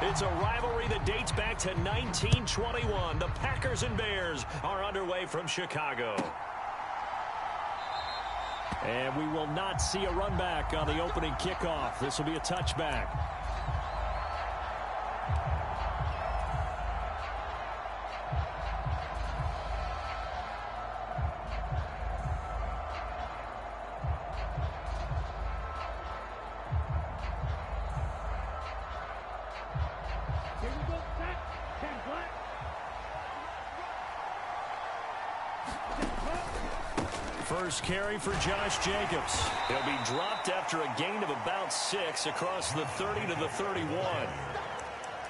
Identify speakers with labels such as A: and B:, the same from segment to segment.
A: It's a rivalry that dates back to 1921. The Packers and Bears are underway from Chicago. And we will not see a run back on the opening kickoff. This will be a touchback. First carry for Josh Jacobs. He'll be dropped after a gain of about 6 across the 30 to the 31.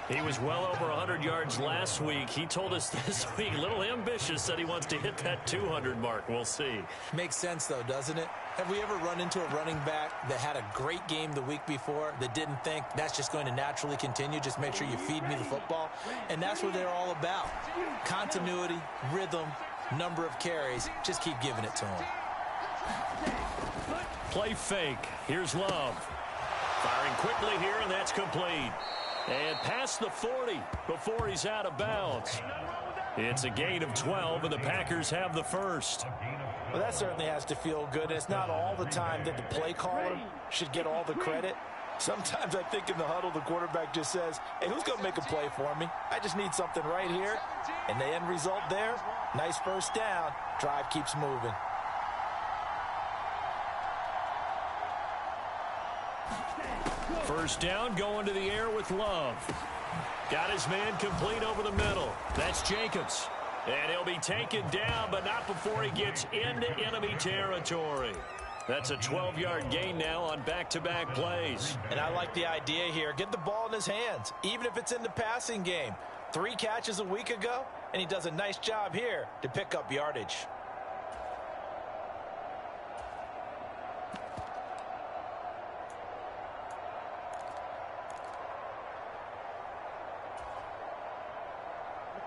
A: He was well over 100 yards last week. He told us this week, a little ambitious, said he wants to hit that 200 mark. We'll see.
B: Makes sense, though, doesn't it? Have we ever run into a running back that had a great game the week before that didn't think that's just going to naturally continue? Just make sure you feed me the football. And that's what they're all about. Continuity, rhythm, number of carries. Just keep giving it to him.
A: Play fake. Here's Love. Firing quickly here, and that's complete. And past the 40 before he's out of bounds. It's a gain of 12, and the Packers have the first.
B: Well, that certainly has to feel good. It's not all the time that the play caller should get all the credit. Sometimes I think in the huddle, the quarterback just says, hey, who's going to make a play for me? I just need something right here. And the end result there, nice first down. Drive keeps moving.
A: First down, going to the air with Love. Got his man complete over the middle. That's Jacobs. And he'll be taken down, but not before he gets into enemy territory. That's a 12-yard gain now on back-to-back plays.
B: And I like the idea here. Get the ball in his hands, even if it's in the passing game. 3 catches a week ago, and he does a nice job here to pick up yardage.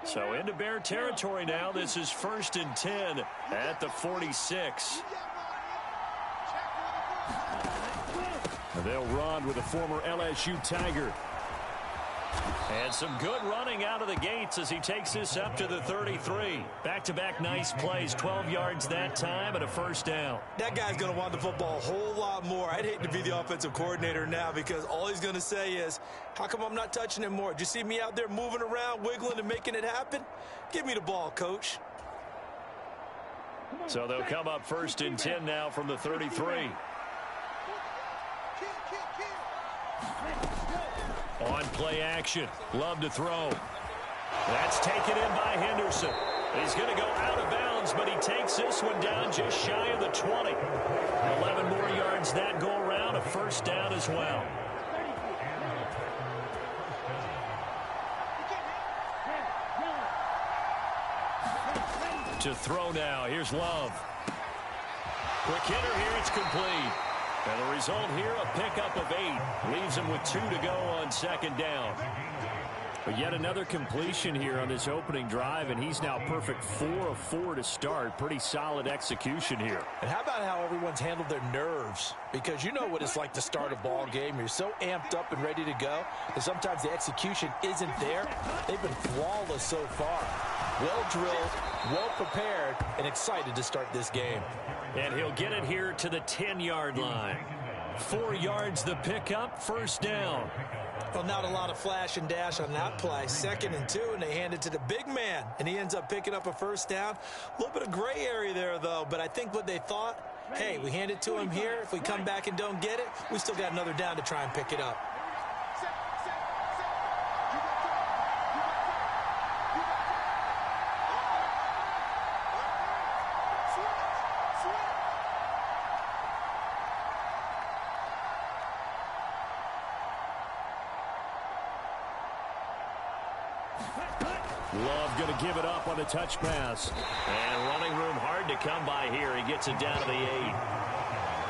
A: So into Bear territory now. This is 1st and 10 at the 46. They'll run with a former LSU Tiger. And some good running out of the gates as he takes this up to the 33. Back-to-back nice plays. 12 yards that time and a first down.
C: That guy's going to want the football a whole lot more. I'd hate to be the offensive coordinator now because all he's going to say is, how come I'm not touching it more? Did you see me out there moving around, wiggling, and making it happen? Give me the ball, coach.
A: So they'll come up 1st and 10 now from the 33. On play action. Love to throw. That's taken in by Henderson. He's going to go out of bounds, but he takes this one down just shy of the 20. 11 more yards that go around. A first down as well. To throw now. Here's Love. Quick hitter here. It's complete. And the result here, a pickup of 8. Leaves him with 2 to go on 2nd down. But yet another completion here on this opening drive, and he's now perfect 4 of 4 to start. Pretty solid execution here.
B: And how about how everyone's handled their nerves? Because you know what it's like to start a ball game. You're so amped up and ready to go that sometimes the execution isn't there. They've been flawless so far. Well drilled, well prepared, and excited to start this game.
A: And he'll get it here to the 10-yard line. 4 yards the pickup, first down.
C: Well, not a lot of flash and dash on that play. 2nd and 2, and they hand it to the big man, and he ends up picking up a first down. A little bit of gray area there, though, but I think what they thought, hey, we hand it to him here. If we come back and don't get it, we still got another down to try and pick it up.
A: Love going to give it up on the touch pass. And running room hard to come by here. He gets it down to the 8.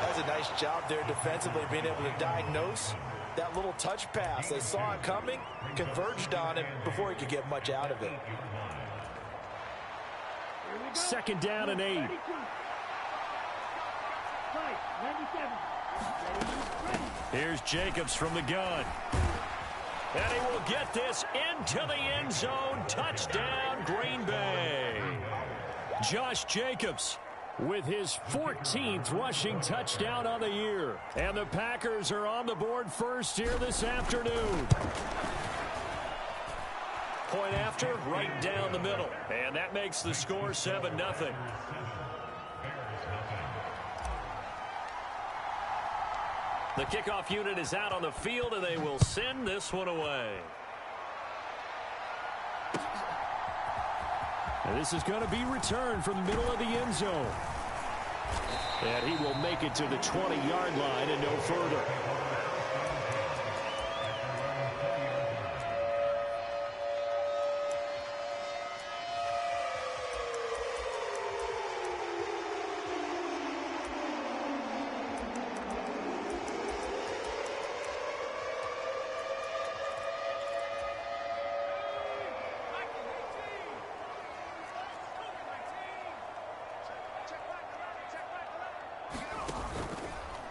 B: That's a nice job there defensively, being able to diagnose that little touch pass. They saw it coming, converged on it before he could get much out of it.
A: 2nd down and 8. Here's Jacobs from the gun. And he will get this into the end zone. Touchdown, Green Bay. Josh Jacobs with his 14th rushing touchdown on the year. And the Packers are on the board first here this afternoon. Point after, right down the middle. And that makes the score 7-0. The kickoff unit is out on the field, and they will send this one away. And this is going to be returned from the middle of the end zone. And he will make it to the 20-yard line and no further.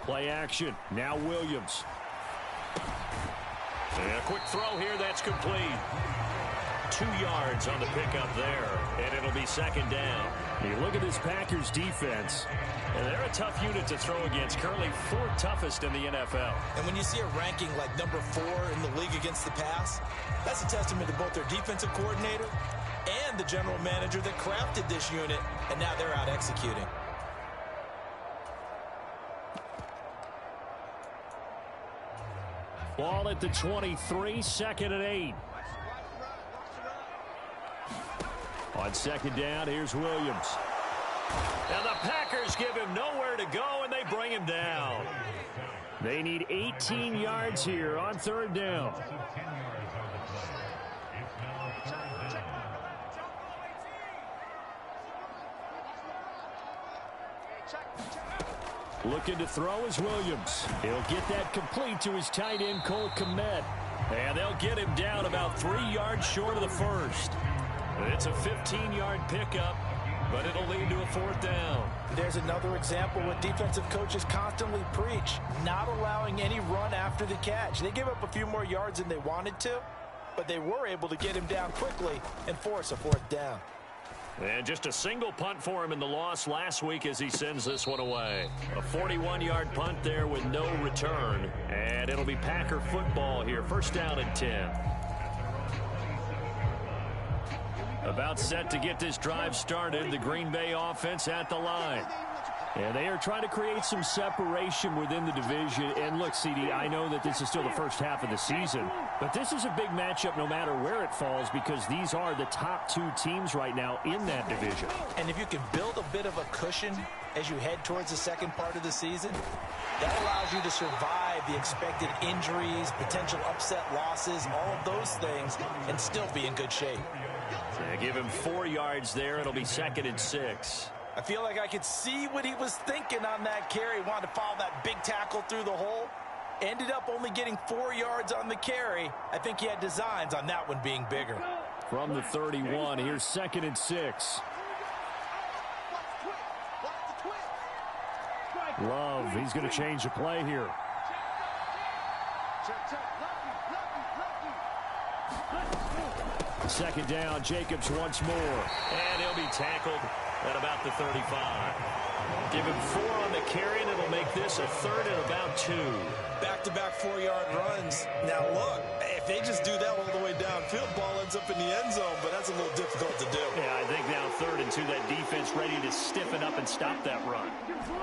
A: Play action. Now Williams. And a quick throw here. That's complete. 2 yards on the pickup there. And it'll be second down. You look at this Packers defense, and they're a tough unit to throw against. Currently 4th toughest in the NFL.
C: And when you see a ranking like number 4 in the league against the pass, that's a testament to both their defensive coordinator and the general manager that crafted this unit, and now they're out executing.
A: Ball at the 23, 2nd and 8. On second down, here's Williams. And the Packers give him nowhere to go, and they bring him down. They need 18 yards here on 3rd down. Looking to throw is Williams. He'll get that complete to his tight end, Cole Kmet. And they'll get him down about 3 yards short of the first. It's a 15-yard pickup, but it'll lead to a 4th down.
B: There's another example what defensive coaches constantly preach, not allowing any run after the catch. They give up a few more yards than they wanted to, but they were able to get him down quickly and force a 4th down.
A: And just a single punt for him in the loss last week as he sends this one away. A 41-yard punt there with no return. And it'll be Packer football here. 1st down and 10. About set to get this drive started. The Green Bay offense at the line. And they are trying to create some separation within the division. And look, CD, I know that this is still the first half of the season, but this is a big matchup no matter where it falls because these are the top 2 teams right now in that division.
B: And if you can build a bit of a cushion as you head towards the second part of the season, that allows you to survive the expected injuries, potential upset losses, all of those things, and still be in good shape.
A: They give him 4 yards there. It'll be 2nd and 6.
B: I feel like I could see what he was thinking on that carry. He wanted to follow that big tackle through the hole. Ended up only getting 4 yards on the carry. I think he had designs on that one being bigger.
A: From the 31, here's 2nd and 6. Love, he's going to change the play here. Second down, Jacobs once more. And he'll be tackled at about the 35. Give him 4 on the carry, and it'll make this a 3rd and about 2.
C: Back-to-back 4-yard runs. Now, look, if they just do that all the way downfield, ball ends up in the end zone, but that's a little difficult to do.
A: Yeah, I think now 3rd and 2, that defense ready to stiffen up and stop that run.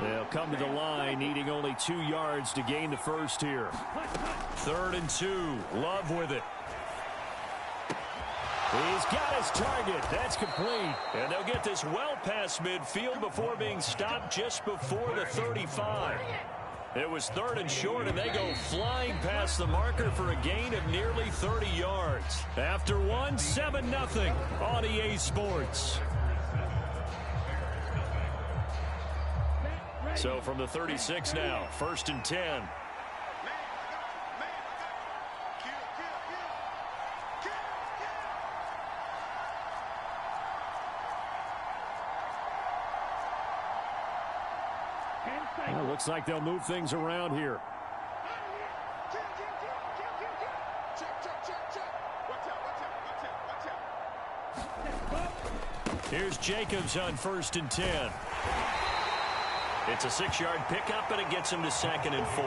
A: They'll come to the line, needing only 2 yards to gain the first here. 3rd and 2, Love with it. He's got his target. That's complete. And they'll get this well past midfield before being stopped just before the 35. It was 3rd and short, and they go flying past the marker for a gain of nearly 30 yards. After one, 7-0 on EA Sports. So from the 36 now, 1st and 10. Well, looks like they'll move things around here. Here's Jacobs on 1st and 10. It's a 6-yard pickup, and it gets him to 2nd and 4.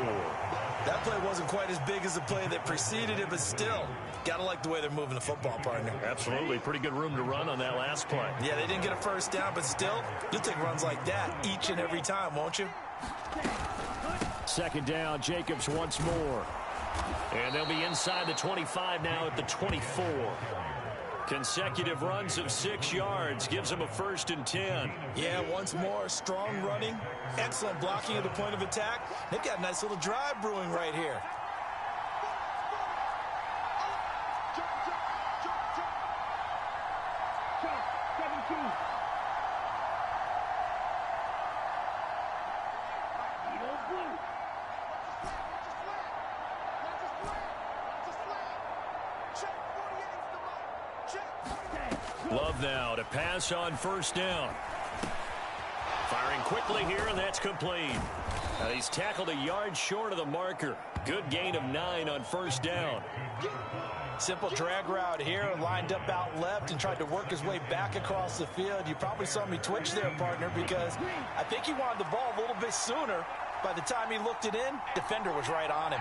B: That play wasn't quite as big as the play that preceded it, but still, got to like the way they're moving the football, partner.
A: Absolutely. Pretty good room to run on that last play.
B: Yeah, they didn't get a first down, but still, you'll take runs like that each and every time, won't you?
A: 2nd down, Jacobs once more. And they'll be inside the 25 now at the 24. Consecutive runs of 6 yards gives them a 1st and 10.
B: Yeah, once more, strong running, excellent blocking at the point of attack. They've got a nice little drive brewing right here.
A: Love now to pass on 1st down. Firing quickly here, and that's complete. He's tackled a yard short of the marker. Good gain of 9 on 1st down.
B: Simple drag route here, lined up out left and tried to work his way back across the field. You probably saw me twitch there, partner, because I think he wanted the ball a little bit sooner. By the time he looked it in, defender was right on him.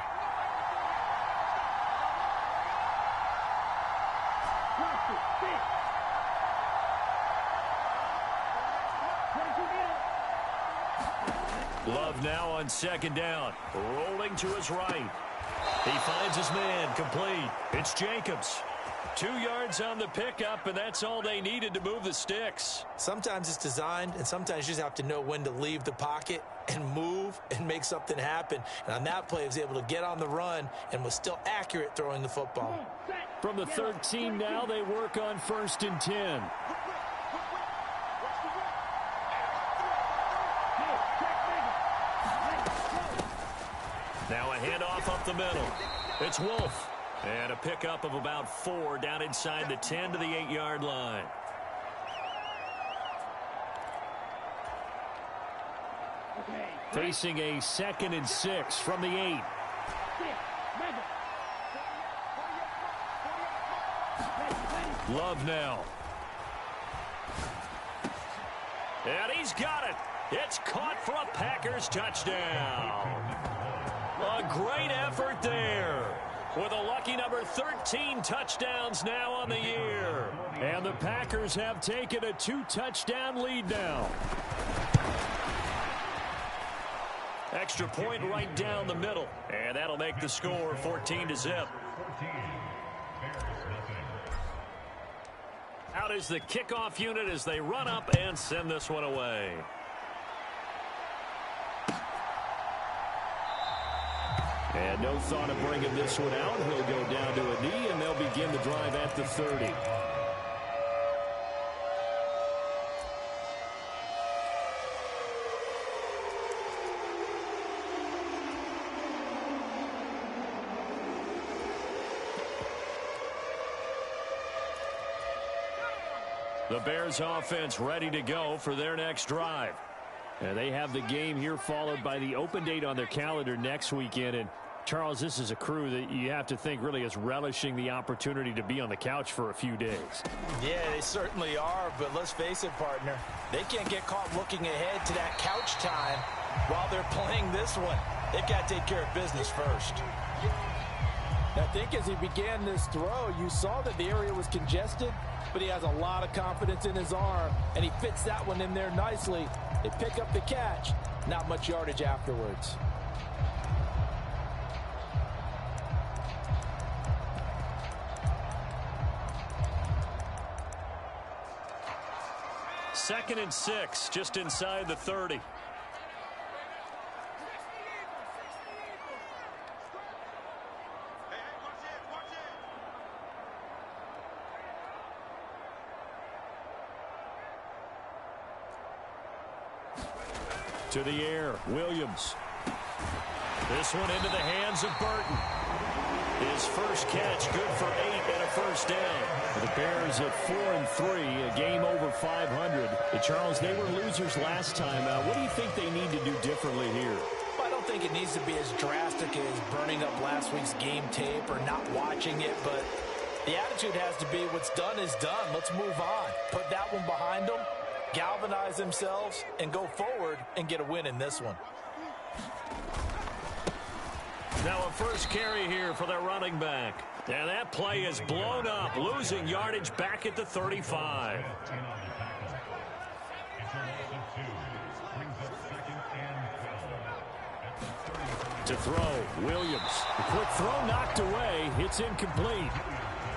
A: Love now on 2nd down. Rolling to his right. He finds his man, complete. It's Jacobs. 2 yards on the pickup, and that's all they needed to move the sticks.
C: Sometimes it's designed, and sometimes you just have to know when to leave the pocket and move and make something happen. And on that play, he was able to get on the run and was still accurate throwing the football.
A: From the 13 now, they work on 1st and 10. Now a handoff up the middle. It's Wolf. And a pickup of about 4 down inside the 10 to the 8-yard line. Facing a 2nd and 6 from the 8. Love now. And he's got it. It's caught for a Packers touchdown. A great effort there. With a lucky number 13 touchdowns now on the year. And the Packers have taken a 2-touchdown lead now. Extra point right down the middle. And that'll make the score 14-0. Out is the kickoff unit as they run up and send this one away. And no thought of bringing this one out. He'll go down to a knee, and they'll begin the drive at the 30. The Bears offense ready to go for their next drive. And they have the game here followed by the open date on their calendar next weekend. And Charles, this is a crew that you have to think really is relishing the opportunity to be on the couch for a few days.
B: Yeah, they certainly are, but let's face it, partner. They can't get caught looking ahead to that couch time while they're playing this one. They've got to take care of business first.
D: I think as he began this throw, you saw that the area was congested, but he has a lot of confidence in his arm, and he fits that one in there nicely. They pick up the catch, not much yardage afterwards.
A: Second and 6, just inside the 30. To the air, Williams. This one into the hands of Burton. His first catch, good for 8 and a first down. The Bears at 4-3, a game over 500. Charles, they were losers last time. What do you think they need to do differently here?
B: Well, I don't think it needs to be as drastic as burning up last week's game tape or not watching it, but The attitude has to be what's done is done. Let's move on. Put that one behind them, galvanize themselves, and go forward and get a win in this one.
A: Now a first carry here for their running back. And that play is blown up, losing yardage back at the 35. To throw, Williams. The quick throw knocked away. It's incomplete.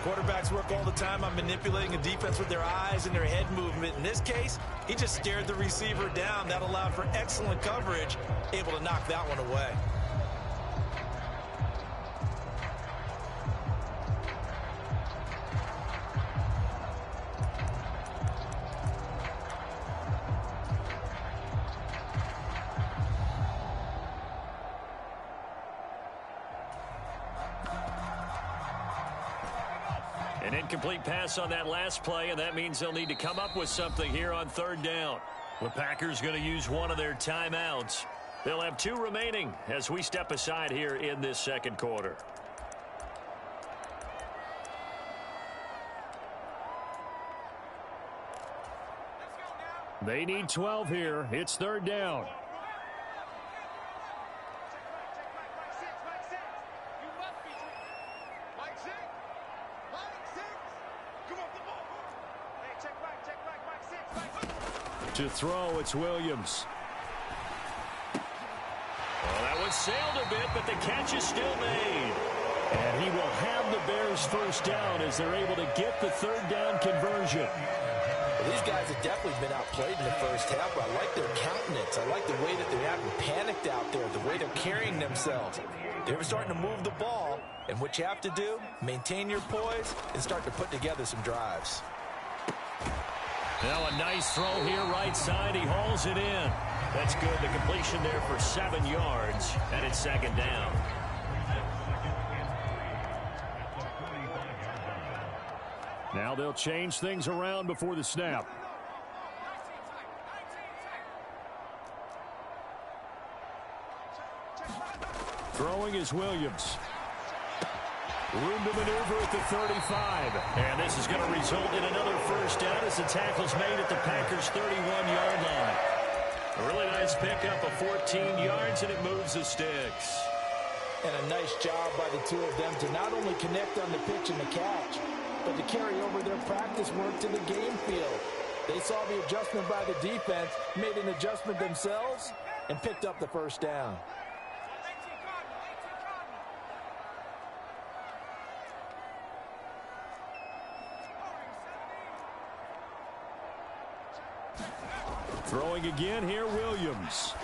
B: Quarterbacks work all the time on manipulating a defense with their eyes and their head movement. In this case, he just stared the receiver down. That allowed for excellent coverage, able to knock that one away.
A: An incomplete pass on that last play, and that means they'll need to come up with something here on third down. The Packers going to use one of their timeouts. They'll have 2 remaining as we step aside here in this second quarter. They need 12 here. It's third down. To throw, it's Williams. Well, that one sailed a bit, but the catch is still made. And he will have the Bears first down as they're able to get the third down conversion.
B: Well, these guys have definitely been outplayed in the first half, but I like their countenance. I like the way that they're having panicked out there, the way they're carrying themselves. They were starting to move the ball, and what you have to do, maintain your poise and start to put together some drives.
A: Now a nice throw here right side. He hauls it in. That's good. The completion there for 7 yards, and it's second down. Now they'll change things around before the snap. Throwing is Williams. Room to maneuver at the 35. And this is going to result in another first down as the tackle's made at the Packers' 31-yard line. A really nice pickup of 14 yards, and it moves the sticks.
B: And a nice job by the two of them to not only connect on the pitch and the catch, but to carry over their practice work to the game field. They saw the adjustment by the defense, made an adjustment themselves, and picked up the first down.
A: Throwing again here, Williams.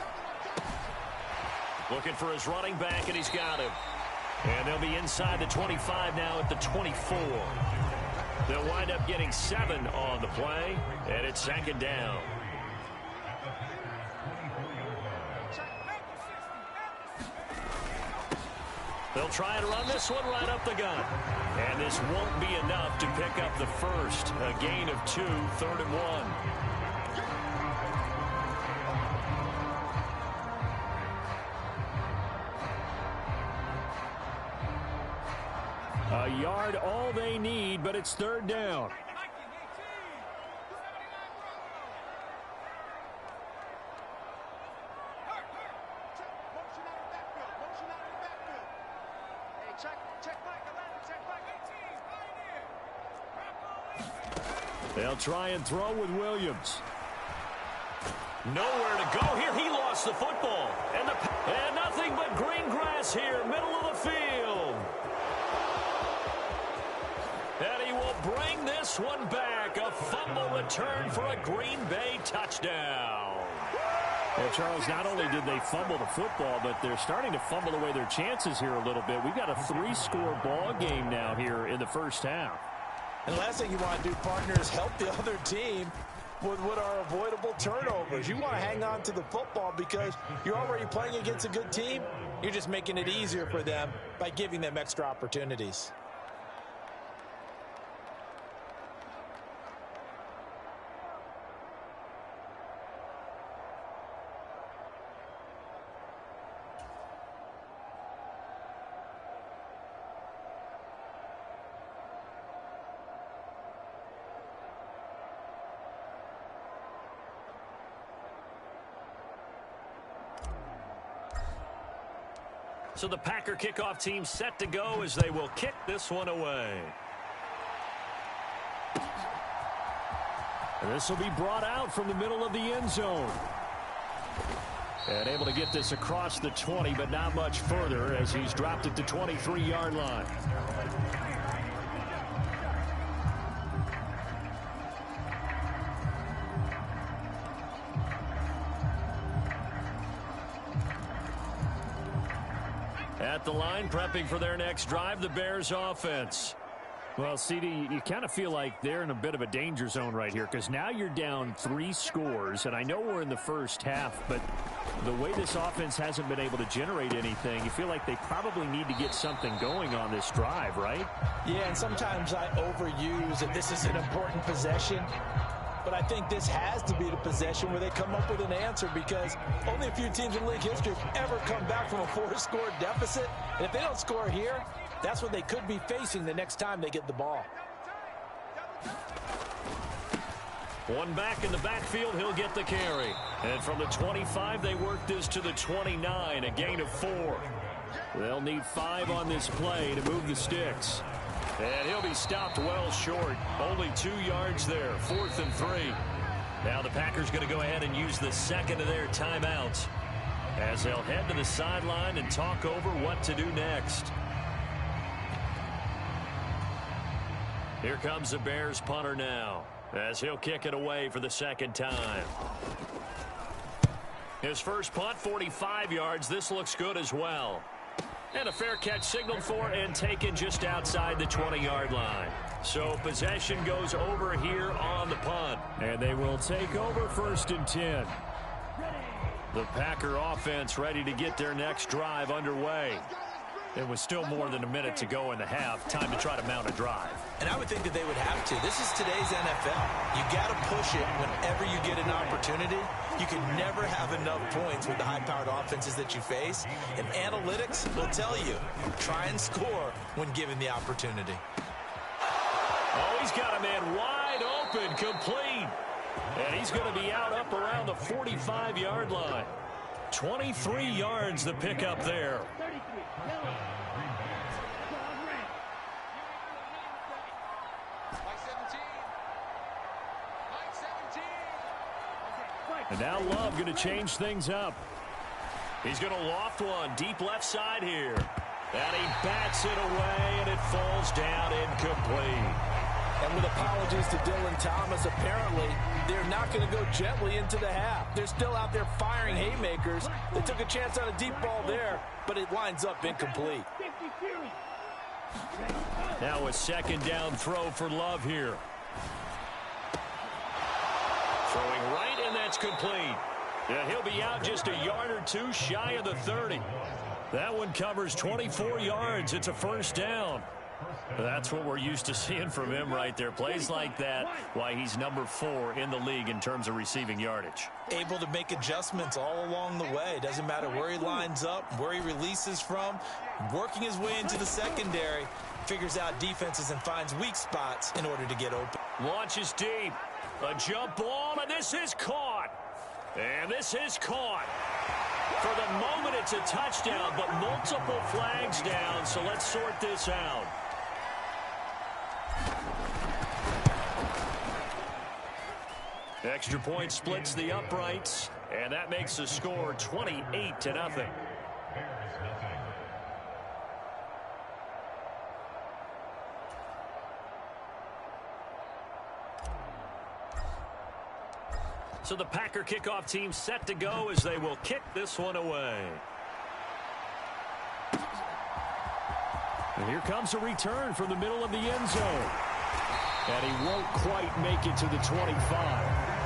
A: Looking for his running back, and he's got him. And they'll be inside the 25 now at the 24. They'll wind up getting 7 on the play, and it's second down. They'll try and run this one right up the gut. And this won't be enough to pick up the first. A gain of 2, 3rd and 1. A yard all they need, but it's third down. They'll try and throw with Williams. Nowhere to go here. He lost the football. And nothing but green grass here, middle of the field. And he will bring this one back. A fumble return for a Green Bay touchdown. Well, Charles, not only did they fumble the football, but they're starting to fumble away their chances here a little bit. We've got a 3-score ball game now here in the first half.
B: And the last thing you want to do, partner, is help the other team with what are avoidable turnovers. You want to hang on to the football because you're already playing against a good team. You're just making it easier for them by giving them extra opportunities.
A: So the Packer kickoff team set to go as they will kick this one away. And this will be brought out from the middle of the end zone. And able to get this across the 20, but not much further as he's dropped it to 23-yard line. At the line, prepping for their next drive, the Bears offense.
E: Well, CD, you kind of feel like they're in a bit of a danger zone right here because now you're down 3 scores, and I know we're in the first half, but the way this offense hasn't been able to generate anything, you feel like they probably need to get something going on this drive, right?
B: Yeah, and sometimes I overuse that this is an important possession. But I think this has to be the possession where they come up with an answer because only a few teams in league history have ever come back from a 4-score deficit. And if they don't score here, that's what they could be facing the next time they get the ball.
A: One back in the backfield, he'll get the carry. And from the 25, they work this to the 29, a gain of 4. They'll need 5 on this play to move the sticks. And he'll be stopped well short. Only 2 yards there, 4th and 3. Now the Packers going to go ahead and use the second of their timeouts as they'll head to the sideline and talk over what to do next. Here comes the Bears punter now as he'll kick it away for the second time. His first punt, 45 yards. This looks good as well. And a fair catch signaled for and taken just outside the 20-yard line. So possession goes over here on the punt.
E: And they will take over 1st and 10.
A: The Packer offense ready to get their next drive underway.
E: It was still more than a minute to go in the half. Time to try to mount a drive.
B: And I would think that they would have to. This is today's NFL. You got to push it whenever you get an opportunity. You can never have enough points with the high-powered offenses that you face. And analytics will tell you, try and score when given the opportunity.
A: Oh, he's got a man wide open, complete. And he's going to be out up around the 45-yard line. 23 yards the pickup there.
E: And now Love going to change things up.
A: He's going to loft one deep left side here. And he bats it away, and it falls down incomplete.
B: And with apologies to Dylan Thomas, apparently they're not going to go gently into the half. They're still out there firing haymakers. They took a chance on a deep ball there, but it winds up incomplete.
A: Now a second down throw for Love here. Throwing right, and that's complete. Yeah, he'll be out just a yard or 2 shy of the 30. That one covers 24 yards. It's a first down. That's what we're used to seeing from him right there. Plays like that, why he's number 4 in the league in terms of receiving yardage.
B: Able to make adjustments all along the way. Doesn't matter where he lines up, where he releases from. Working his way into the secondary, figures out defenses and finds weak spots in order to get open.
A: Launches deep. A jump ball, and this is caught. And this is caught. For the moment, it's a touchdown, but multiple flags down, so let's sort this out. Extra point splits the uprights, and that makes the score 28-0. So the Packer kickoff team set to go as they will kick this one away.
E: And here comes a return from the middle of the end zone. And he won't quite make it to the 25.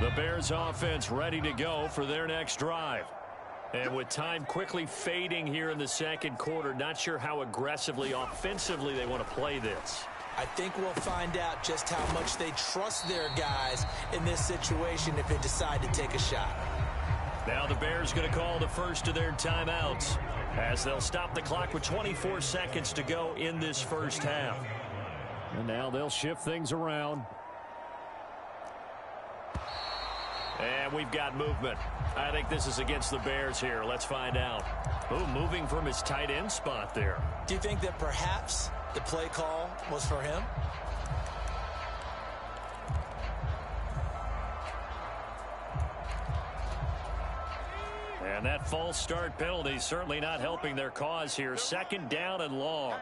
A: The Bears offense ready to go for their next drive. And with time quickly fading here in the second quarter, not sure how aggressively, offensively they want to play this.
B: I think we'll find out just how much they trust their guys in this situation if they decide to take a shot.
A: Now the Bears going to call the first of their timeouts. as they'll stop the clock with 24 seconds to go in this first half.
E: And now they'll shift things around.
A: And we've got movement. I think this is against the Bears here. Let's find out. Ooh, moving from his tight end spot there.
B: Do you think that perhaps the play call was for him?
A: And that false start penalty certainly not helping their cause here. Second down and long.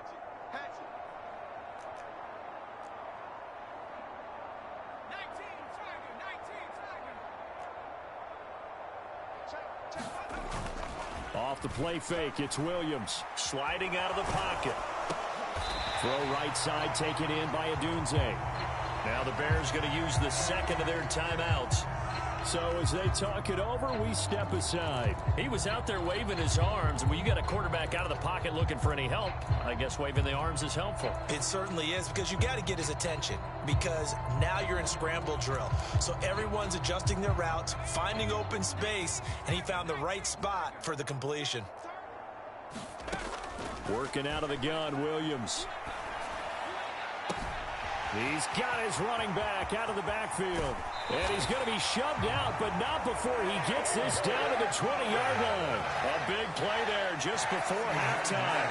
E: Off the play fake, it's Williams.
A: Sliding out of the pocket.
E: Throw right side taken in by Odunze.
A: Now the Bears going to use the second of their timeouts.
E: So as they talk it over, we step aside.
A: He was out there waving his arms. When you got a quarterback out of the pocket looking for any help, I guess waving the arms is helpful.
B: It certainly is, because you got to get his attention, because now you're in scramble drill. So everyone's adjusting their routes, finding open space, and he found the right spot for the completion.
E: Working out of the gun, Williams. He's got his running back out of the backfield. And he's going to be shoved out, but not before he gets this down to the 20-yard line.
A: A big play there just before halftime.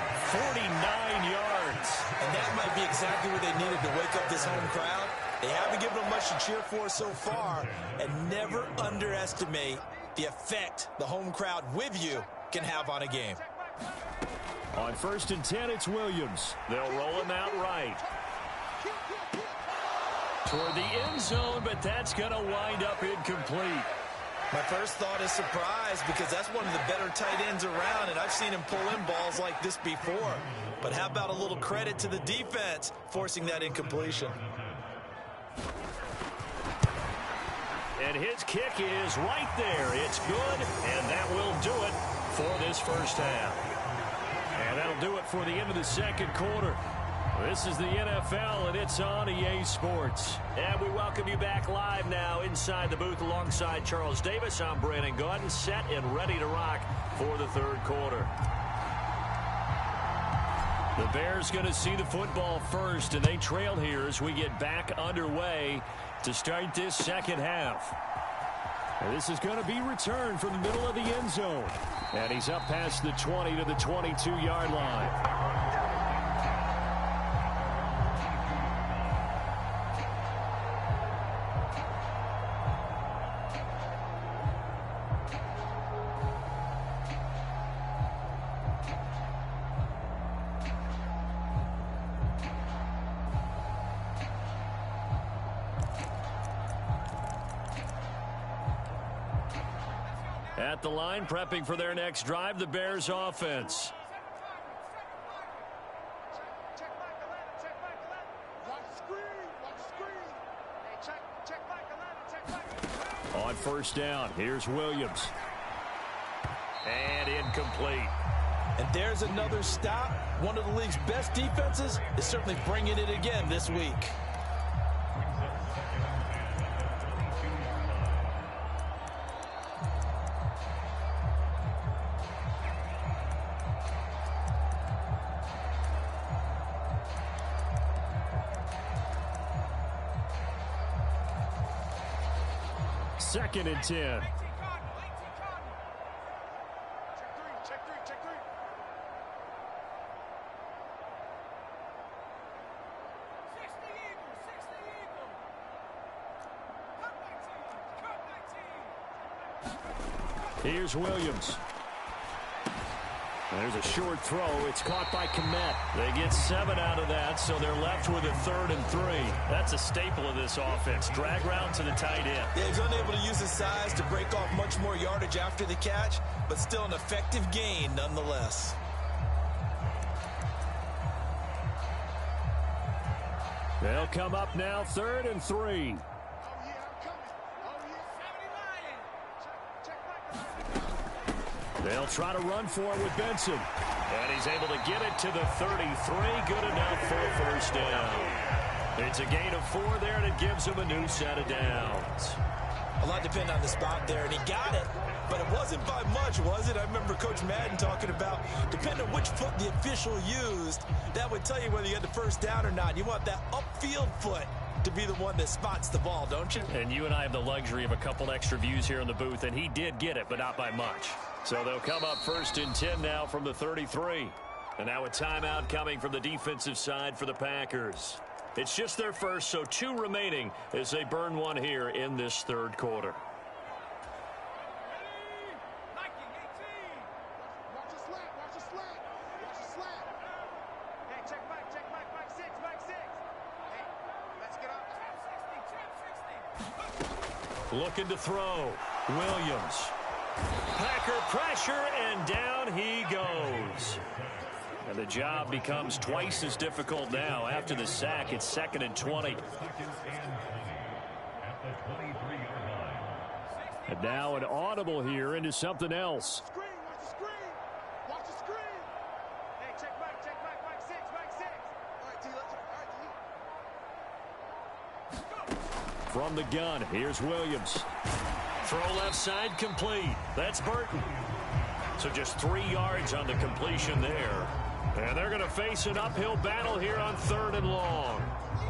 A: 49 yards.
B: And that might be exactly what they needed to wake up this home crowd. They haven't given them much to cheer for so far. And never underestimate the effect the home crowd with you can have on a game.
E: On 1st and 10, it's Williams.
A: They'll roll him out right. Toward the end zone, but that's going to wind up incomplete.
B: My first thought is surprise, because that's one of the better tight ends around, and I've seen him pull in balls like this before. But how about a little credit to the defense forcing that incompletion?
A: And his kick is right there. It's good, and that will do it for this first half.
E: And that'll do it for the end of the second quarter. This is the NFL, and it's on EA Sports.
A: And we welcome you back live now inside the booth alongside Charles Davis. I'm Brandon Gaudin, set and ready to rock for the third quarter. The Bears going to see the football first, and they trail here as we get back underway to start this second half.
E: And this is going to be returned from the middle of the end zone. And he's up past the 20 to the 22-yard line.
A: At the line, prepping for their next drive, the Bears offense. On 1st down, here's Williams. And incomplete.
B: And there's another stop. One of the league's best defenses is certainly bringing it again this week.
E: Second and 10. Here's Williams. There's a short throw. It's caught by Kmet.
A: They get 7 out of that, so they're left with a 3rd and 3. That's a staple of this offense. Drag route to the tight end.
B: Yeah, he's unable to use his size to break off much more yardage after the catch, but still an effective gain nonetheless.
E: They'll come up now 3rd and 3. They'll try to run for it with Benson.
A: And he's able to get it to the 33. Good enough for a first down. It's a gain of 4 there, and it gives him a new set of downs.
B: A lot depending on the spot there, and he got it. But it wasn't by much, was it? I remember Coach Madden talking about, depending on which foot the official used, that would tell you whether you had the first down or not. You want that upfield foot to be the one that spots the ball, don't you?
E: And you and I have the luxury of a couple extra views here in the booth, and he did get it, but not by much. So they'll come up 1st and 10 now from the 33. And now a timeout coming from the defensive side for the Packers. It's just their first, so 2 remaining as they burn one here in this 3rd quarter. Looking to throw. Williams. Packer pressure, and down he goes. And the job becomes twice as difficult now. After the sack, it's 2nd and 20. And now an audible here into something else. From the gun, here's Williams. Throw left side, complete. That's Burton. So just 3 yards on the completion there. And they're going to face an uphill battle here on 3rd and long.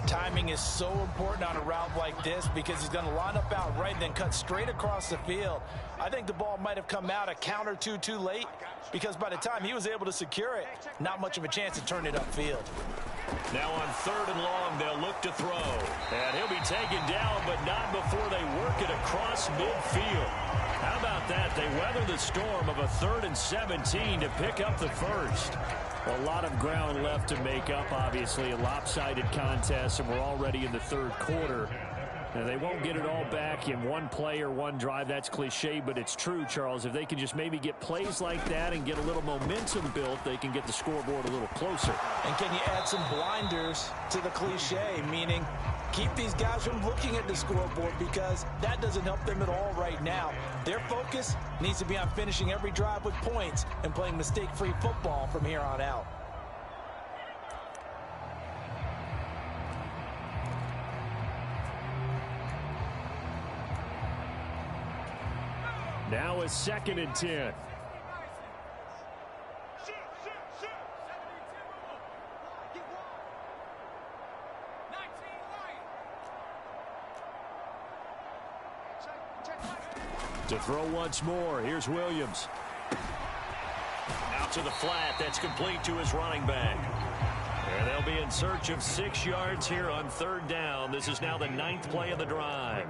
B: Timing is so important on a route like this because he's going to line up out right and then cut straight across the field. I think the ball might have come out a count or two too late because by the time he was able to secure it, not much of a chance to turn it upfield.
E: Now on 3rd and long, they'll look to throw. And he'll be taken down, but not before they work it across midfield. How about that? They weather the storm of a 3rd and 17 to pick up the first. A lot of ground left to make up, obviously. A lopsided contest, and we're already in the 3rd quarter. And they won't get it all back in one play or one drive. That's cliche, but it's true, Charles. If they can just maybe get plays like that and get a little momentum built, they can get the scoreboard a little closer.
B: And can you add some blinders to the cliche, meaning keep these guys from looking at the scoreboard because that doesn't help them at all right now. Their focus needs to be on finishing every drive with points and playing mistake-free football from here on out.
E: Now a 2nd and 10. To throw once more, here's Williams. Out to the flat, that's complete to his running back. And they'll be in search of 6 yards here on 3rd down. This is now the 9th play of the drive.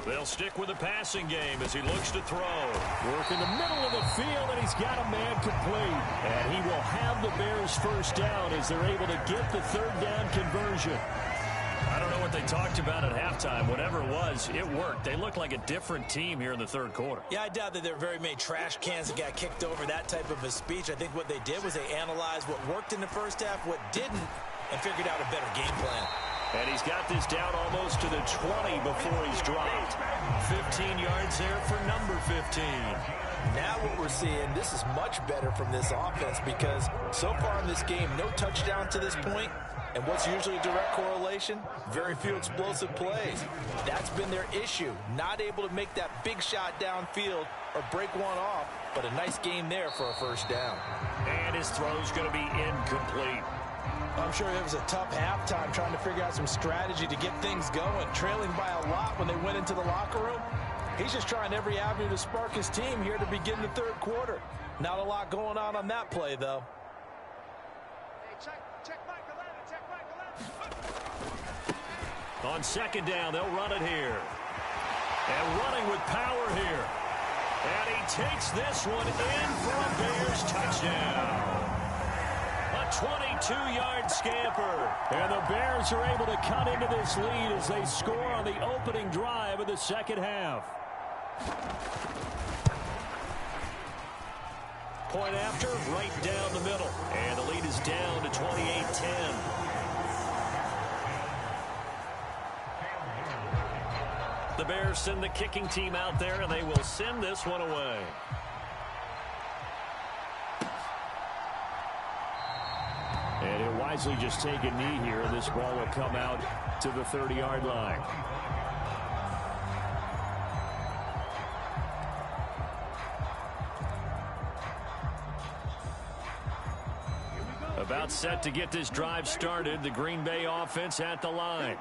E: They'll stick with the passing game as he looks to throw. Work in the middle of the field, and he's got a man complete. And he will have the Bears first down as they're able to get the 3rd down conversion. I don't know what they talked about at halftime. Whatever it was, it worked. They look like a different team here in the 3rd quarter.
B: Yeah, I doubt that there are very many trash cans that got kicked over, that type of a speech. I think what they did was they analyzed what worked in the first half, what didn't, and figured out a better game plan.
E: And he's got this down almost to the 20 before he's dropped. 15 yards there for number 15.
B: Now what we're seeing, this is much better from this offense because so far in this game, no touchdown to this point. And what's usually a direct correlation? Very few explosive plays. That's been their issue. Not able to make that big shot downfield or break one off, but a nice game there for a first down.
E: And his throw's going to be incomplete.
B: I'm sure it was a tough halftime trying to figure out some strategy to get things going, trailing by a lot when they went into the locker room. He's just trying every avenue to spark his team here to begin the 3rd quarter. Not a lot going on that play, though.
E: On 2nd down, they'll run it here. And running with power here. And he takes this one in for a Bears touchdown. A 22-yard scamper. And the Bears are able to cut into this lead as they score on the opening drive of the 2nd half. Point after, right down the middle. And the lead is down to 28-10.
A: The Bears send the kicking team out there, and they will send this one away. And he'll wisely just take a knee here. This ball will come out to the 30-yard line. About set to get this drive started. The Green Bay offense at the line.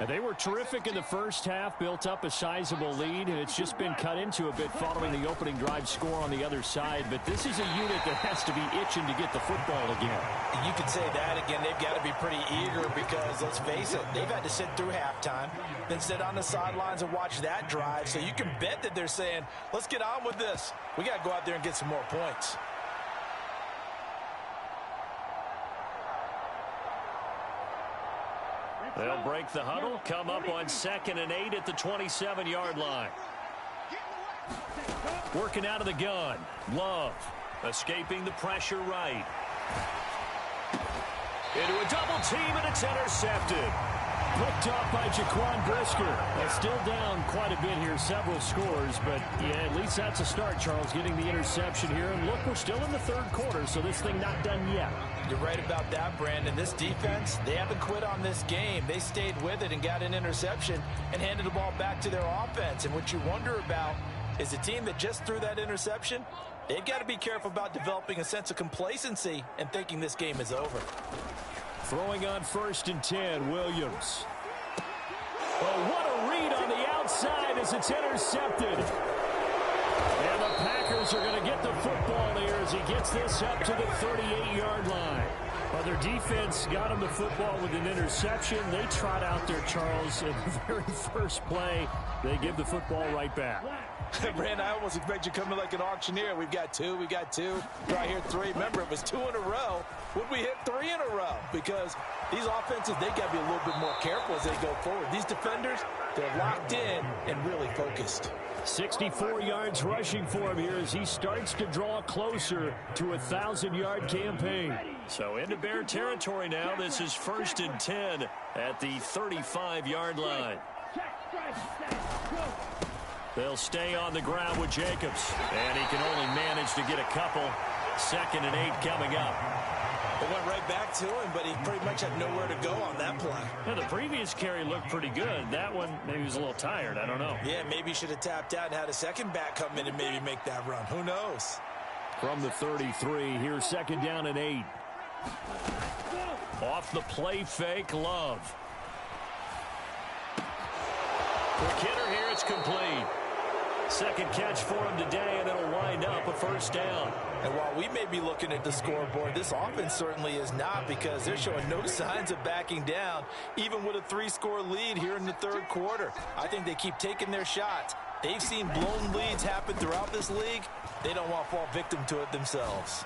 E: And they were terrific in the first half, built up a sizable lead, and it's just been cut into a bit following the opening drive score on the other side. But this is a unit that has to be itching to get the football again.
B: You could say that again. They've got to be pretty eager because, let's face it, they've had to sit through halftime, then sit on the sidelines and watch that drive. So you can bet that they're saying, let's get on with this. We got to go out there and get some more points.
A: They'll break the huddle, come up on 2nd and 8 at the 27-yard line. Working out of the gun. Love escaping the pressure right. Into a double team, and it's intercepted.
E: Picked off by Jaquan Brisker. They're still down quite a bit here, several scores, but yeah, at least that's a start, Charles, getting the interception here. And look, we're still in the third quarter, so this thing not done yet.
B: You're right about that, Brandon. This defense, they haven't quit on this game. They stayed with it and got an interception and handed the ball back to their offense. And what you wonder about is a team that just threw that interception, they've got to be careful about developing a sense of complacency and thinking this game is over.
E: Throwing on 1st and 10, Williams. Oh, what a read on the outside as it's intercepted. And the Packers are going to get the football here as he gets this up to the 38-yard line. Well, their defense got him the football with an interception. They trot out there, Charles, in the very first play. They give the football right back.
B: Brandon, I almost expect you coming like an auctioneer. We've got two. Right here, 3. Remember, it was 2 in a row. Would we hit 3 in a row? Because these offenses, they got to be a little bit more careful as they go forward. These defenders, they're locked in and really focused.
E: 64 yards rushing for him here as he starts to draw closer to a 1,000-yard campaign.
A: So into Bear territory now. This is 1st and 10 at the 35-yard line. They'll stay on the ground with Jacobs. And he can only manage to get a couple. 2nd and 8 coming up.
B: It went right back to him, but he pretty much had nowhere to go on that play.
E: Well, the previous carry looked pretty good. That one, maybe he was a little tired. I don't know.
B: Yeah, maybe he should have tapped out and had a second back come in and maybe make that run. Who knows?
E: From the 33, here's 2nd down and 8.
A: Off the play fake, Love. For Kidder here, it's complete. 2nd catch for him today, and it'll wind up a 1st down.
B: And while we may be looking at the scoreboard, this offense certainly is not, because they're showing no signs of backing down, even with a 3-score lead here in the third quarter. I think they keep taking their shots. They've seen blown leads happen throughout this league. They don't want to fall victim to it themselves.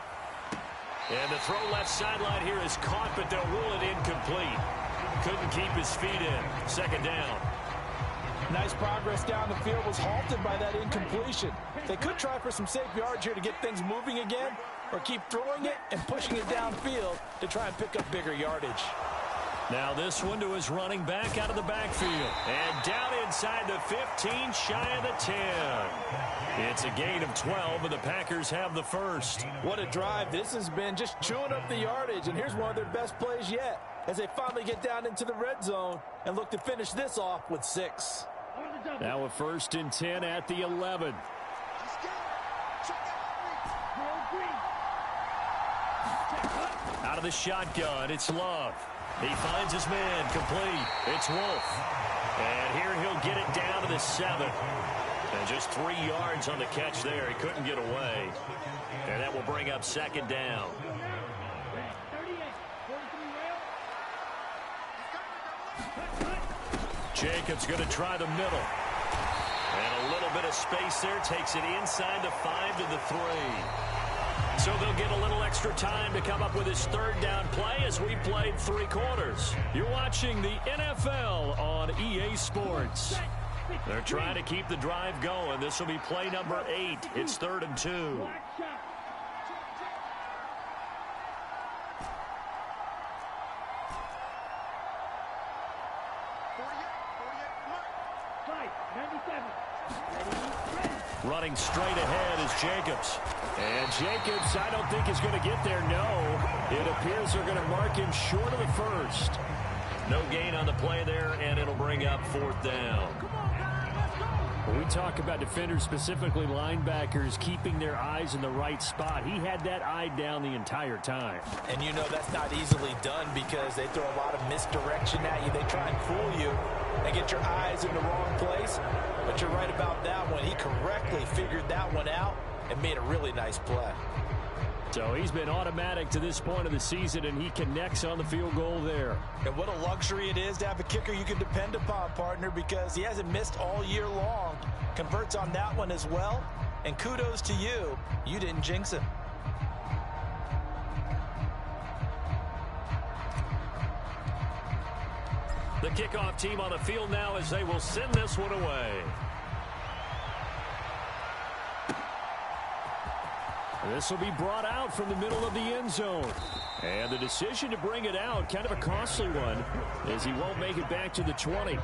A: And the throw left sideline here is caught, but they'll rule it incomplete. Couldn't keep his feet in. 2nd down.
D: Nice progress down the field was halted by that incompletion. They could try for some safe yards here to get things moving again, or keep throwing it and pushing it downfield to try and pick up bigger yardage.
A: Now this one to his running back out of the backfield. And down inside the 15, shy of the 10. It's a gain of 12, and the Packers have the first.
D: What a drive. This has been just chewing up the yardage, and here's one of their best plays yet as they finally get down into the red zone and look to finish this off with 6.
E: Now a 1st and 10 at the 11.
A: Out of the shotgun, it's Love. He finds his man, complete. It's Wolf. And here he'll get it down to the 7. And just 3 yards on the catch there. He couldn't get away. And that will bring up 2nd down. Jacobs going to try the middle. And a little bit of space there. Takes it inside the 5 to the 3. So they'll get a little extra time to come up with his 3rd down play as we played 3 quarters. You're watching the NFL on EA Sports. They're trying to keep the drive going. This will be play number 8. It's 3rd and 2. Running straight ahead is Jacobs. And Jacobs, I don't think is going to get there. No, it appears they're going to mark him short of the first. No gain on the play there, and it'll bring up 4th down.
E: When we talk about defenders, specifically linebackers, keeping their eyes in the right spot, he had that eye down the entire time.
B: And you know that's not easily done because they throw a lot of misdirection at you. They try and fool you and get your eyes in the wrong place. But you're right about that one. He correctly figured that one out and made a really nice play.
E: So he's been automatic to this point of the season, and he connects on the field goal there.
B: And what a luxury it is to have a kicker you can depend upon, partner, because he hasn't missed all year long. Converts on that one as well. And kudos to you. You didn't jinx him.
A: The kickoff team on the field now as they will send this one away. This will be brought out from the middle of the end zone. And the decision to bring it out, kind of a costly one, as he won't make it back to the 20.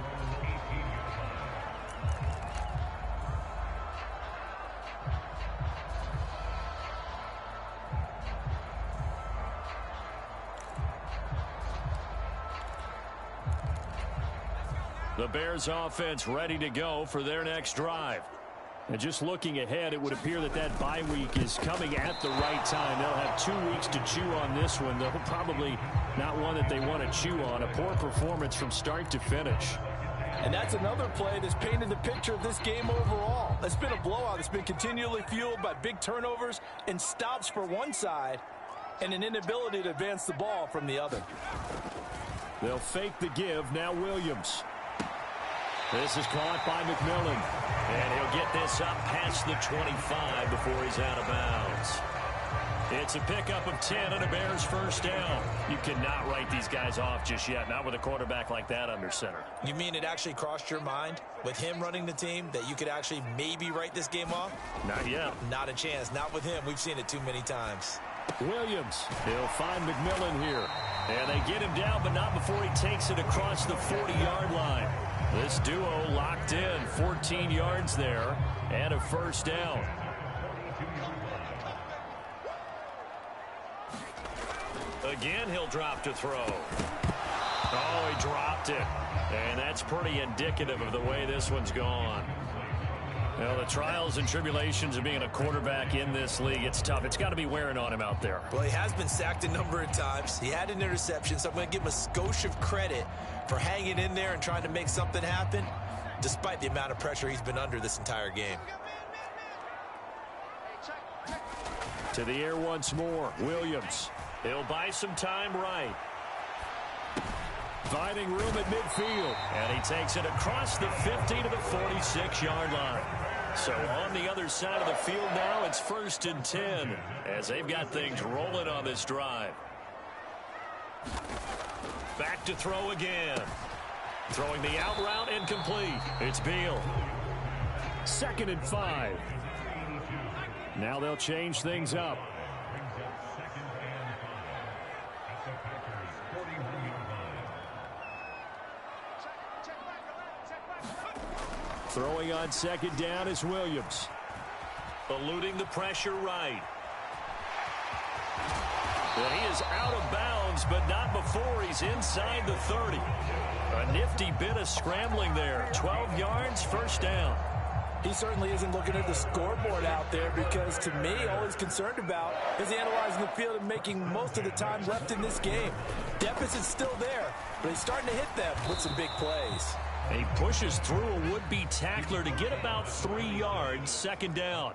A: The Bears offense ready to go for their next drive. And just looking ahead, it would appear that that bye week is coming at the right time. They'll have 2 weeks to chew on this one. They'll probably not one that they want to chew on. A poor performance from start to finish.
D: And that's another play that's painted the picture of this game overall. It's been a blowout. It's been continually fueled by big turnovers and stops for one side and an inability to advance the ball from the other.
A: They'll fake the give. Now Williams. This is caught by McMillan. And he'll get this up past the 25 before he's out of bounds. It's a pickup of 10 and a Bears first down. You cannot write these guys off just yet, not with a quarterback like that under center.
B: You mean it actually crossed your mind with him running the team that you could actually maybe write this game off?
A: Not yet.
B: Not a chance. Not with him. We've seen it too many times.
A: Williams, he'll find McMillan here. And they get him down, but not before he takes it across the 40-yard line. This duo locked in, 14 yards there, and a first down. Again, he'll drop to throw. Oh, he dropped it. And that's pretty indicative of the way this one's gone. Well, the trials and tribulations of being a quarterback in this league, it's tough. It's got to be wearing on him out there.
B: Well, he has been sacked a number of times. He had an interception, so I'm going to give him a skosh of credit for hanging in there and trying to make something happen, despite the amount of pressure he's been under this entire game.
A: To the air once more, Williams. He'll buy some time right. Finding room at midfield. And he takes it across the 50 to the 46-yard line. So on the other side of the field now, it's 1st and 10 as they've got things rolling on this drive. Back to throw again. Throwing the out route incomplete. It's Beal. 2nd and 5. Now they'll change things up. Throwing on 2nd down is Williams. Eluding the pressure right. Well, he is out of bounds, but not before he's inside the 30. A nifty bit of scrambling there. 12 yards, first down.
D: He certainly isn't looking at the scoreboard out there because, to me, all he's concerned about is analyzing the field and making most of the time left in this game. Deficit's still there, but he's starting to hit them with some big plays.
A: And he pushes through a would-be tackler to get about 3 yards, 2nd down.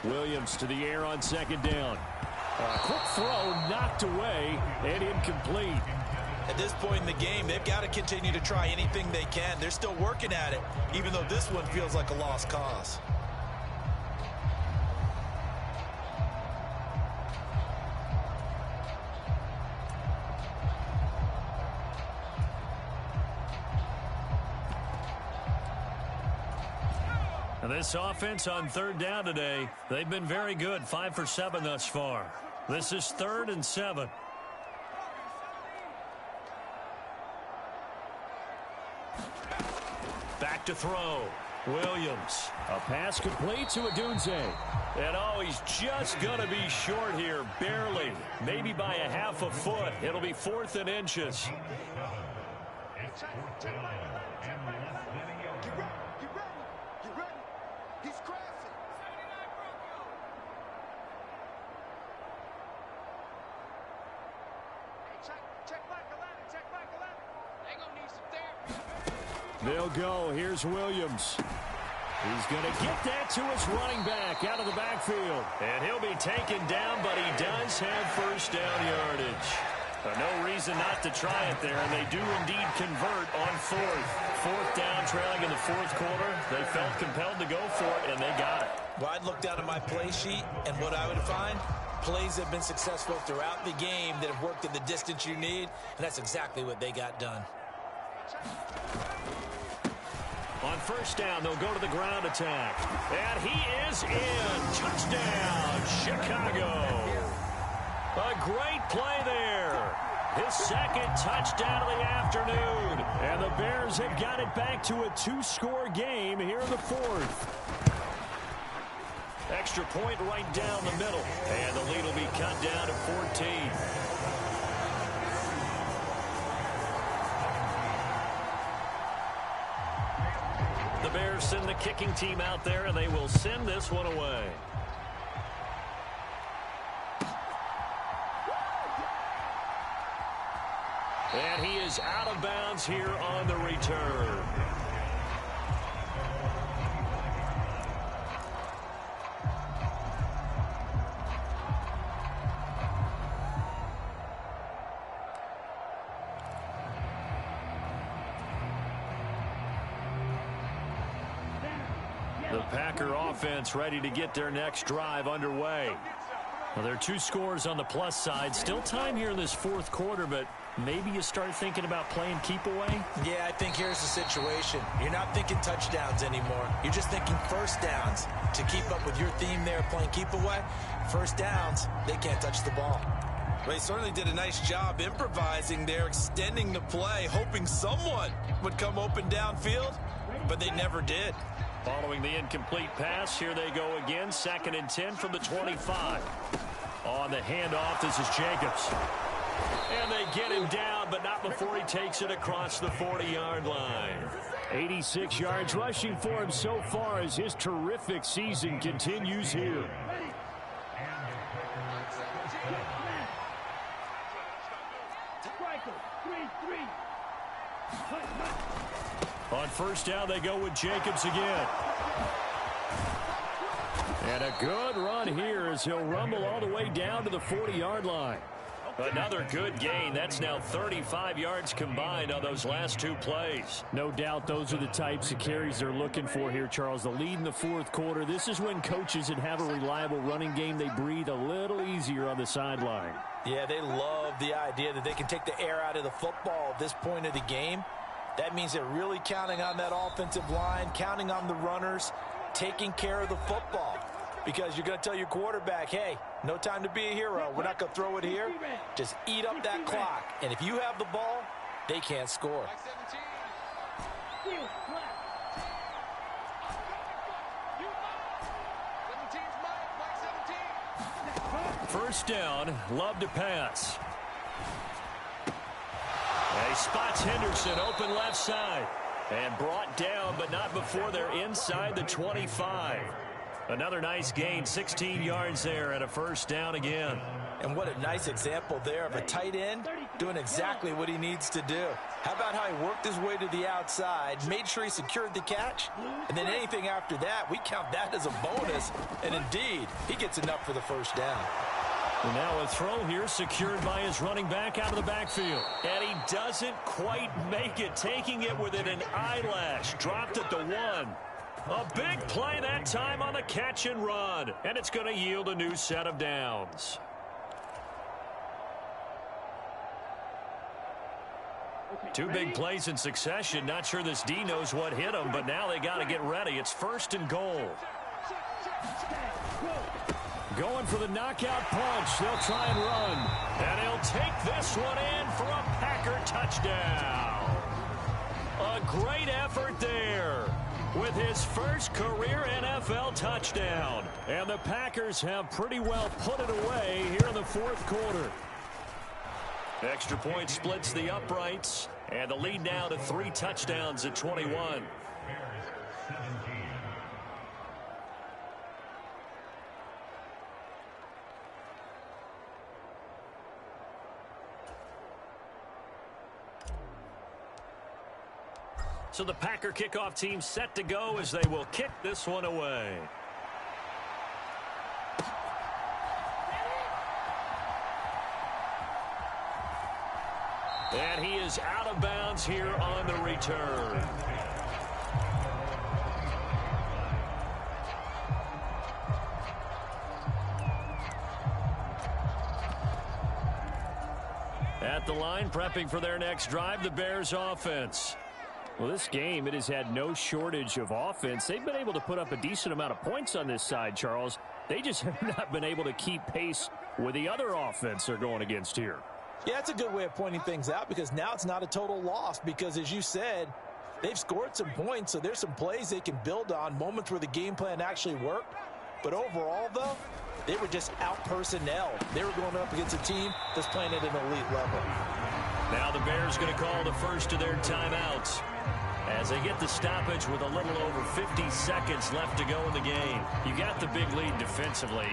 A: Williams to the air on 2nd down. A quick throw knocked away and incomplete.
B: At this point in the game, they've got to continue to try anything they can. They're still working at it, even though this one feels like a lost cause.
A: And this offense on third down today, they've been very good, 5 for 7 thus far. This is 3rd and 7. Back to throw. Williams.
E: A pass complete to Odunze.
A: And oh, he's just going to be short here, barely. Maybe by a half a foot. It'll be 4th and inches.
E: They'll go. Here's Williams. He's going to get that to his running back out of the backfield.
A: And he'll be taken down, but he does have first down yardage. No reason not to try it there, and they do indeed convert on 4th. 4th down, trailing in the 4th quarter. They felt compelled to go for it, and they got it.
B: Well, I'd look down at my play sheet, and what I would find, plays have been successful throughout the game that have worked in the distance you need, and that's exactly what they got done.
A: On first down, they'll go to the ground attack. And he is in. Touchdown, Chicago. A great play there. His 2nd touchdown of the afternoon.
E: And the Bears have got it back to a 2-score game here in the 4th.
A: Extra point right down the middle. And the lead will be cut down to 14. The Bears send the kicking team out there, and they will send this one away. And he is out of bounds here on the return. The Packer offense ready to get their next drive underway. Well, there are 2 scores on the plus side. Still time here in this 4th quarter, but maybe you start thinking about playing keep away?
B: Yeah, I think here's the situation. You're not thinking touchdowns anymore. You're just thinking first downs. To keep up with your theme there, playing keep away, first downs, they can't touch the ball. Well, he certainly did a nice job improvising there, extending the play, hoping someone would come open downfield, but they never did.
A: Following the incomplete pass, here they go again. 2nd and 10 from the 25. On the handoff, this is Jacobs. And they get him down, but not before he takes it across the 40-yard line.
E: 86 yards rushing for him so far as his terrific season continues here.
A: On first down, they go with Jacobs again.
E: And a good run here as he'll rumble all the way down to the 40-yard line.
A: Another good gain. That's now 35 yards combined on those last 2 plays.
E: No doubt those are the types of carries they're looking for here, Charles. The lead in the 4th quarter. This is when coaches that have a reliable running game, they breathe a little easier on the sideline.
B: Yeah, they love the idea that they can take the air out of the football at this point of the game. That means they're really counting on that offensive line, counting on the runners, taking care of the football. Because you're going to tell your quarterback, hey, no time to be a hero. We're not going to throw it here. Just eat up that clock. And if you have the ball, they can't score.
A: First down, Love to pass. And he spots Henderson open left side. And brought down, but not before they're inside the 25. Another nice gain, 16 yards there and a first down again.
B: And what a nice example there of a tight end doing exactly what he needs to do. How about how he worked his way to the outside, made sure he secured the catch, and then anything after that, we count that as a bonus. And indeed, he gets enough for the first down.
A: And now a throw here secured by his running back out of the backfield. And he doesn't quite make it, taking it within an eyelash. Dropped at the 1. A big play that time on the catch and run. And it's going to yield a new set of downs.
F: Okay,
A: Two big plays in succession. Not sure this D knows what hit him, but now they got to get ready. It's 1st and goal. Going for the knockout punch. They'll try and run. And he'll take this one in for a Packer touchdown. A great effort there with his first career NFL touchdown. And the Packers have pretty well put it away here in the 4th quarter. Extra point splits the uprights. And the lead now to 3 touchdowns at 21. So the Packer kickoff team set to go as they will kick this one away. And he is out of bounds here on the return. At the line, prepping for their next drive, the Bears offense. Well, this game, it has had no shortage of offense. They've been able to put up a decent amount of points on this side, Charles. They just have not been able to keep pace with the other offense they're going against here.
B: Yeah, it's a good way of pointing things out because now it's not a total loss because, as you said, they've scored some points, so there's some plays they can build on, moments where the game plan actually worked. But overall, though, they were just out-personnel. They were going up against a team that's playing at an elite level.
A: Now the Bears going to call the first of their timeouts as they get the stoppage with a little over 50 seconds left to go in the game. You got the big lead defensively.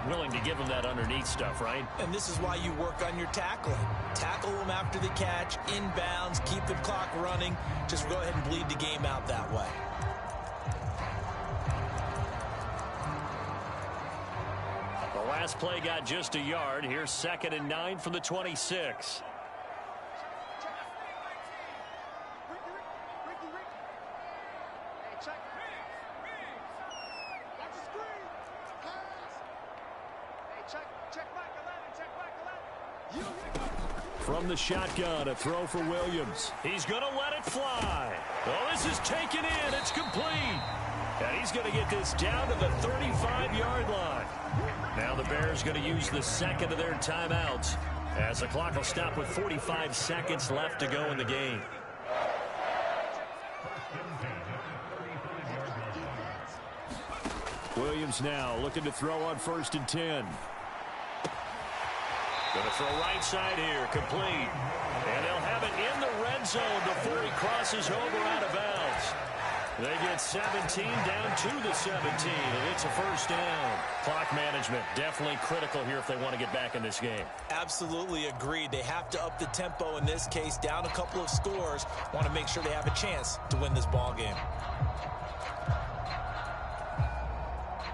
A: Willing to give them that underneath stuff, right?
B: And this is why you work on your tackling. Tackle them after the catch, inbounds, keep the clock running. Just go ahead and bleed the game out that way.
A: The last play got just a yard. Here's 2nd and 9 from the 26. From the shotgun, a throw for Williams. He's going to let it fly. Oh, this is taken in. It's complete. And he's going to get this down to the 35-yard line. Now the Bears going to use the second of their timeouts as the clock will stop with 45 seconds left to go in the game. Williams now looking to throw on 1st and 10. Going to throw right side here, complete. And they'll have it in the red zone before he crosses over out of bounds. They get 17 down to the 17, and it's a 1st down. Clock management definitely critical here if they want to get back in this game.
B: Absolutely agreed. They have to up the tempo in this case, down a couple of scores. Want to make sure they have a chance to win this ball game.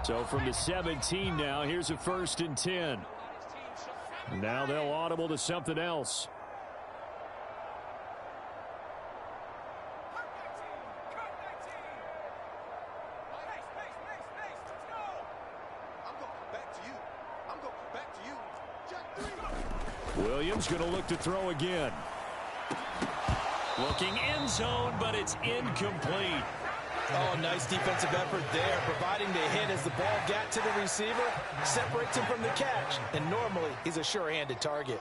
E: So from the 17 now, here's a 1st and 10. Now they'll audible to something else. Williams going to look to throw again.
A: Looking end zone, but it's incomplete.
B: Oh, nice defensive effort there, providing the hit as the ball got to the receiver, separates him from the catch, and normally he's a sure-handed target.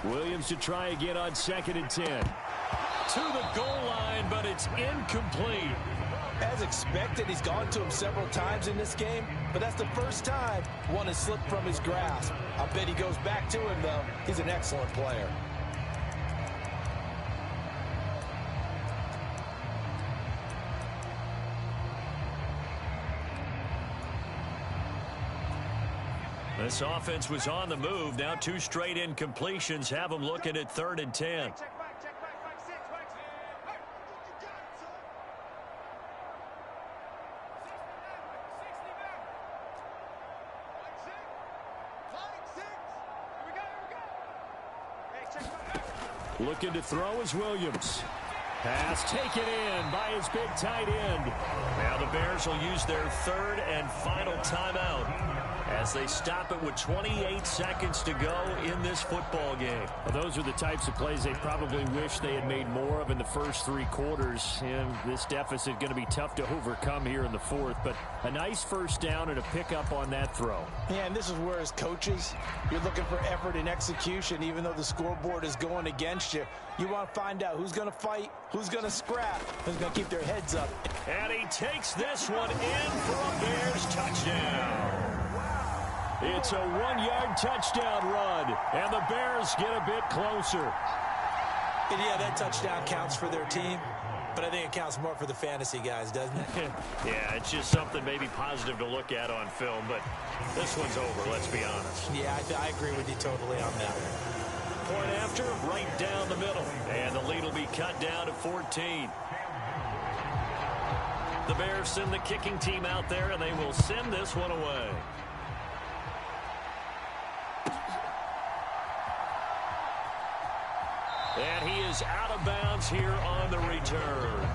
E: Williams to try again on 2nd and 10.
A: To the goal line, but it's incomplete.
B: As expected, he's gone to him several times in this game, but that's the first time one has slipped from his grasp. I bet he goes back to him, though. He's an excellent player.
A: This offense was on the move. Now 2 straight incompletions have them looking at 3rd and 10.
E: Looking to throw is Williams. Pass taken in by his big tight end. Now the Bears will use their third and final timeout as they stop it with 28 seconds to go in this football game. Well, those are the types of plays they probably wish they had made more of in the first 3 quarters. And this deficit going to be tough to overcome here in the fourth. But a nice first down and a pickup on that throw.
D: Yeah, and this is where as coaches, you're looking for effort and execution. Even though the scoreboard is going against you, you want to find out who's going to fight, who's going to scrap, who's going to keep their heads up.
A: And he takes this one in for a Bears touchdown. It's a 1-yard touchdown run, and the Bears get a bit closer.
C: And yeah, that touchdown counts for their team, but I think it counts more for the fantasy guys, doesn't it?
A: Yeah, it's just something maybe positive to look at on film, but this one's over, let's be honest.
C: Yeah, I agree with you totally on that.
A: Point after, right down the middle, and the lead will be cut down to 14. The Bears send the kicking team out there, and they will send this one away. And he is out of bounds here on the return.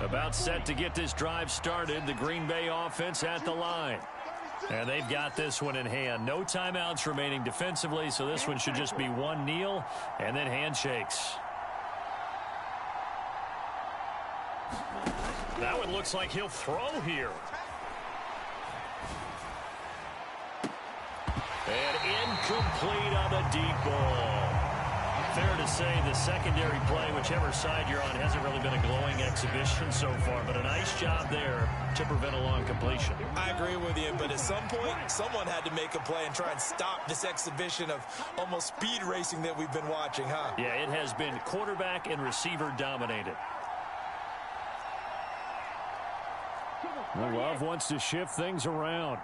A: About set to get this drive started. The Green Bay offense at the line. And they've got this one in hand. No timeouts remaining defensively, so this one should just be one kneel and then handshakes. That one looks like he'll throw here. And incomplete on the deep ball. Fair to say the secondary play, whichever side you're on, hasn't really been a glowing exhibition so far, but a nice job there to prevent a long completion.
C: I agree with you, but at some point, someone had to make a play and try and stop this exhibition of almost speed racing that we've been watching, huh?
A: Yeah, it has been quarterback and receiver dominated.
E: Well, Love wants to shift things around.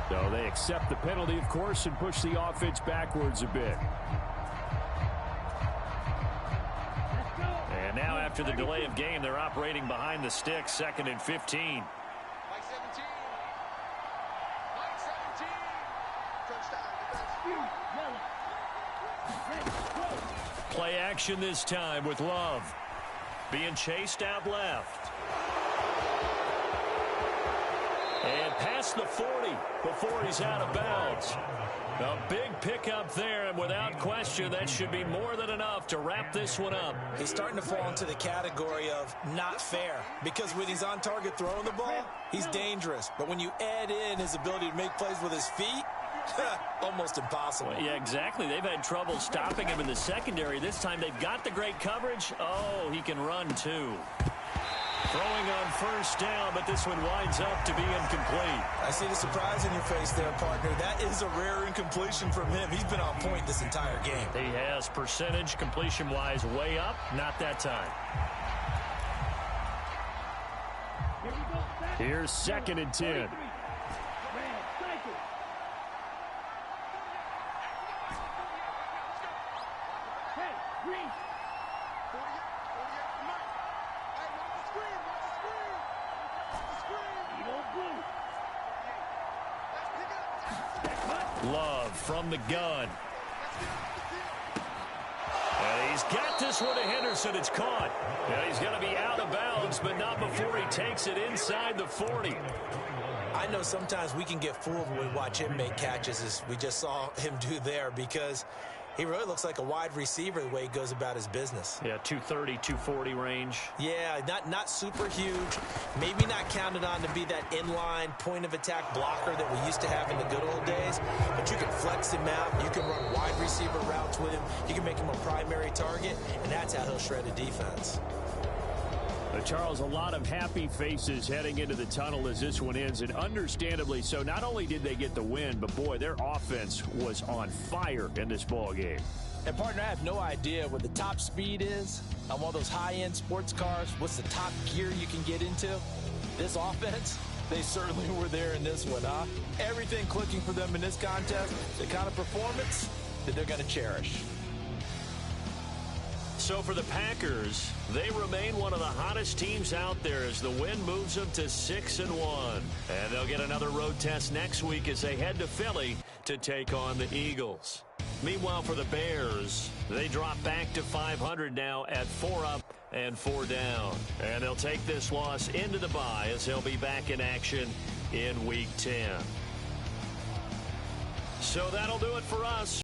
E: So they accept the penalty, of course, and push the offense backwards a bit.
A: And now after the delay of game, they're operating behind the sticks, 2nd and 15. Play action this time with Love. Being chased out left. And past the 40 before he's out of bounds. A big pickup there, and without question, that should be more than enough to wrap this one up.
C: He's starting to fall into the category of not fair, because when he's on target throwing the ball, he's dangerous. But when you add in his ability to make plays with his feet, almost impossible.
A: Well, yeah, exactly. They've had trouble stopping him in the secondary. This time they've got the great coverage. Oh, he can run too. Throwing on first down, but this one winds up to be incomplete.
C: I see the surprise in your face there, partner. That is a rare incompletion from him. He's been on point this entire game.
A: He has percentage completion-wise way up. Not that time.
E: Here's 2nd and 10.
A: Love from the gun. And he's got this one to Henderson. It's caught. And he's going to be out of bounds, but not before he takes it inside the 40.
C: I know sometimes we can get fooled when we watch him make catches, as we just saw him do there, because he really looks like a wide receiver the way he goes about his business.
A: Yeah, 230, 240 range.
C: Yeah, not super huge. Maybe not counted on to be that inline point-of-attack blocker that we used to have in the good old days. But you can flex him out. You can run wide receiver routes with him. You can make him a primary target, and that's how he'll shred a defense.
E: Charles, a lot of happy faces heading into the tunnel as this one ends, and understandably so. Not only did they get the win, but, boy, their offense was on fire in this ball game.
D: And, partner, I have no idea what the top speed is on one of those high-end sports cars. What's the top gear you can get into? This offense, they certainly were there in this one, huh? Everything clicking for them in this contest, the kind of performance that they're going to cherish.
A: So for the Packers, they remain one of the hottest teams out there as the win moves them to 6-1. And they'll get another road test next week as they head to Philly to take on the Eagles. Meanwhile, for the Bears, they drop back to 500 now at 4 up and 4 down. And they'll take this loss into the bye as they'll be back in action in Week 10. So that'll do it for us.